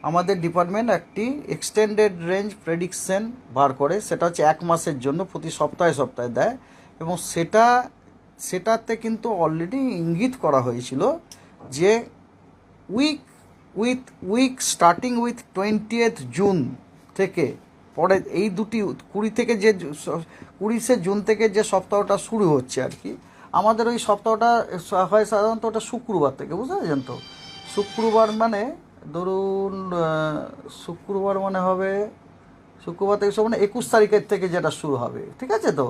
আমাদের ডিপার্টমেন্ট একটি extended range prediction বার করে, সেটা হচ্ছে 1 মাসের জন্য প্রতি সপ্তাহে সপ্তাহে দেয়, এবং সেটাতে কিন্তু অলরেডি ইঙ্গিত করা হয়েছিল যে week starting with 20th June থেকে পরে এই দুটি 20শে জুন থেকে যে সপ্তাহটা শুরু হচ্ছে আর কি, আমাদের ওই সপ্তাহটা হয় সাধারণত ওটা শুক্রবার থেকে, বুঝতে পারছেন তো? শুক্রবার মানে ধরুন শুক্রবার মানে হবে শুক্রবার থেকে মানে 21 তারিখের থেকে যেটা শুরু হবে, ঠিক আছে তো?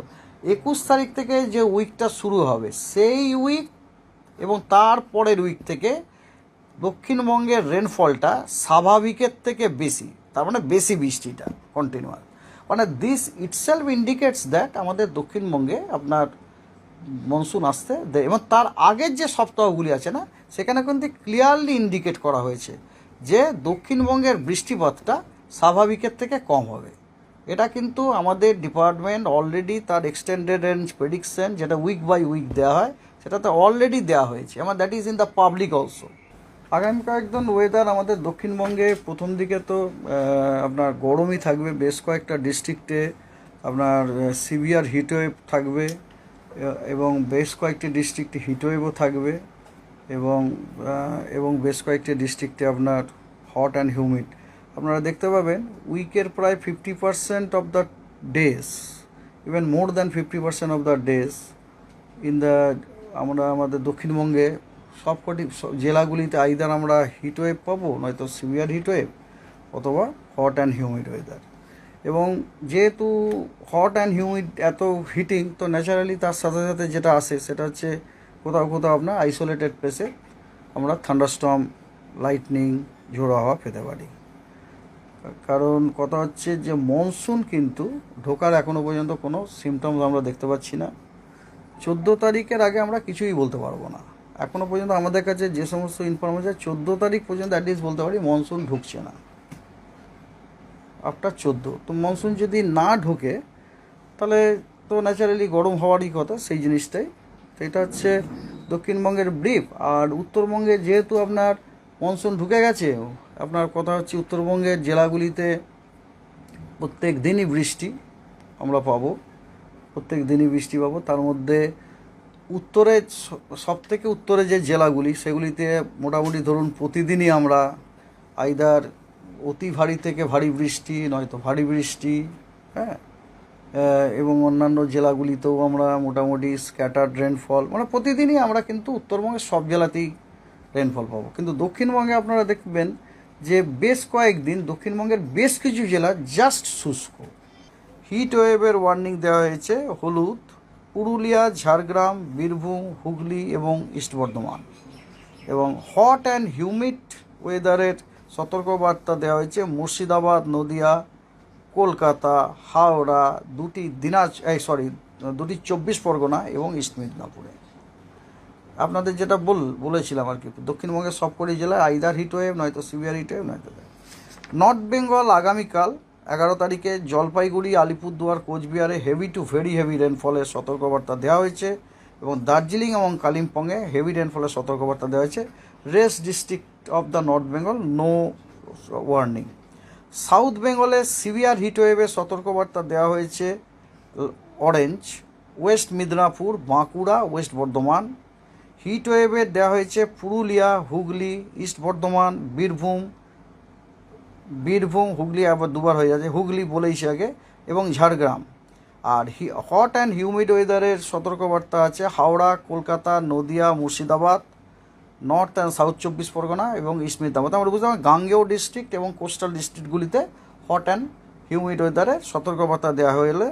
21 তারিখ থেকে যে উইকটা শুরু হবে সেই উইক এবং তার পরের উইক থেকে দক্ষিণবঙ্গের রেনফলটা স্বাভাবিকের থেকে বেশি, তার মানে বেশি বৃষ্টিটা কন্টিনিউয়াস, মানে দিস ইটসেলফ ইন্ডিকেটস দ্যাট আমাদের দক্ষিণবঙ্গে আপনার মনসুন আসতে দেয়। এবং তার আগের যে সপ্তাহগুলি আছে না, সেখানে কিন্তু ক্লিয়ারলি ইন্ডিকেট করা হয়েছে যে দক্ষিণবঙ্গের বৃষ্টিপাতটা স্বাভাবিকের থেকে কম হবে। এটা কিন্তু আমাদের ডিপার্টমেন্ট অলরেডি তার এক্সটেন্ডেড রেঞ্জ প্রেডিকশন, যেটা উইক বাই উইক দেওয়া হয়, সেটাতে অলরেডি দেওয়া হয়েছে, আমার that is in the public also. আগামী কয়েকদিন ওয়েদার আমাদের দক্ষিণবঙ্গে প্রথম দিকে তো আপনার গরমই থাকবে, বেশ কয়েকটা ডিস্ট্রিক্টে আপনার সিভিয়ার হিটওয়েভ থাকবে, এবং বেশ কয়েকটি ডিস্ট্রিক্টে হিটওয়েভও থাকবে, এবং বেশ কয়েকটি ডিস্ট্রিক্টে আপনার হট অ্যান্ড হিউমিড। আপনারা দেখতে পাবেন উইকের প্রায় 50% of the days, even more than 50% of the days আমরা আমাদের দক্ষিণবঙ্গে সবকটি জেলাগুলিতে আইদার আমরা হিটওয়েভ পাবো, নয়তো সিভিয়ার হিটওয়েভ, অথবা হট অ্যান্ড হিউমিড ওয়েদার। এবং যেহেতু হট অ্যান্ড হিউমিড এত হিটিং, তো ন্যাচারালি তার সাথে সাথে যেটা আসে সেটা হচ্ছে কোথাও কোথাও আপনার আইসোলেটেড প্লেসে আমরা থান্ডারস্টর্ম, লাইটনিং, ঝোড়ো হাওয়া পেতে পারি। কারণ কথা হচ্ছে যে মনসুন কিন্তু ঢোকার এখনও পর্যন্ত কোনো সিমটমস আমরা দেখতে পাচ্ছি না। 14 তারিখের আগে আমরা কিছুই বলতে পারবো না। এখনও পর্যন্ত আমাদের কাছে যে সমস্ত ইনফরমেশন, 14 তারিখ পর্যন্ত অ্যাটলিস্ট বলতে পারি মনসুন ঢুকছে না। আফটার 14 তো মনসুন যদি না ঢোকে তাহলে তো ন্যাচারালি গরম হওয়ারই কথা, সেই জিনিসটাই। তো এটা হচ্ছে দক্ষিণবঙ্গের ব্রিফ। আর উত্তরবঙ্গে যেহেতু আপনার মনসুন ঢুকে গেছে, আপনার কথা হচ্ছে উত্তরবঙ্গের জেলাগুলিতে প্রত্যেক দিনই বৃষ্টি আমরা পাবো, প্রত্যেক দিনই বৃষ্টি পাবো। তার মধ্যে উত্তরে সবথেকে উত্তরে যে জেলাগুলি, সেগুলিতে মোটামুটি ধরুন প্রতিদিনই আমরা আইদার অতি ভারী থেকে ভারী বৃষ্টি, নয়তো ভারী বৃষ্টি, হ্যাঁ, এবং অন্যান্য জেলাগুলিতেও আমরা মোটামুটি স্ক্যাটার্ড রেনফল, মানে প্রতিদিনই আমরা কিন্তু উত্তরবঙ্গের সব জেলাতেই রেনফল পাবো। কিন্তু দক্ষিণবঙ্গে আপনারা দেখবেন যে বেশ কয়েকদিন দক্ষিণবঙ্গের বেশ কিছু জেলা জাস্ট শুষ্ক। হিট ওয়েভের ওয়ার্নিং দেওয়া হয়েছে হলুদ, পুরুলিয়া, ঝাড়গ্রাম, বীরভূম, হুগলি এবং ইস্ট বর্ধমান। এবং হট অ্যান্ড হিউমিড ওয়েদারের সতর্কবার্তা দেওয়া হয়েছে মুর্শিদাবাদ, নদিয়া, কলকাতা, হাওড়া, দুটি 24 পরগনা এবং ইস্ট মিদনাপুরে। আপনাদের যেটা বলেছিলাম আর কি, দক্ষিণবঙ্গের সবকটি জেলায় আইদার হিটওয়েভ, নয়তো সিভিয়ার হিটওয়েভ, নয়তো নর্থ বেঙ্গল আগামীকাল 11 তারিখে জলপাইগুড়ি, আলিপুরদুয়ার, কোচবিহারে হেভি টু ভেরি হেভি রেনফলের সতর্কবার্তা দেওয়া হয়েছে, এবং দার্জিলিং এবং কালিম্পংয়ে হেভি রেনফলের সতর্কবার্তা দেওয়া হয়েছে। Rest district of the north Bengal no warning. South বেঙ্গলে সিভিয়ার হিটওয়েভের সতর্কবার্তা দেওয়া হয়েছে orange, west Midnapore, Bankura, west Bardhaman. হিটওয়েভের দেওয়া হয়েছে পুরুলিয়া, হুগলি, ইস্ট বর্ধমান, বীরভূম, হুগলি আবার দুবার হয়ে যাচ্ছে, হুগলি বলেইছে আগে, এবং ঝাড়গ্রাম। আর হট অ্যান্ড হিউমিড ওয়েদারের সতর্কবার্তা আছে Howrah, Kolkata, Nadia, Murshidabad, north and south 24 Parganas এবং ইস্ট মিদনাপুর। আমরা বুঝলাম গাঙ্গেয় ডিস্ট্রিক্ট এবং কোস্টাল ডিস্ট্রিক্টগুলিতে হট অ্যান্ড হিউমিড ওয়েদারের সতর্কবার্তা দেওয়া হলে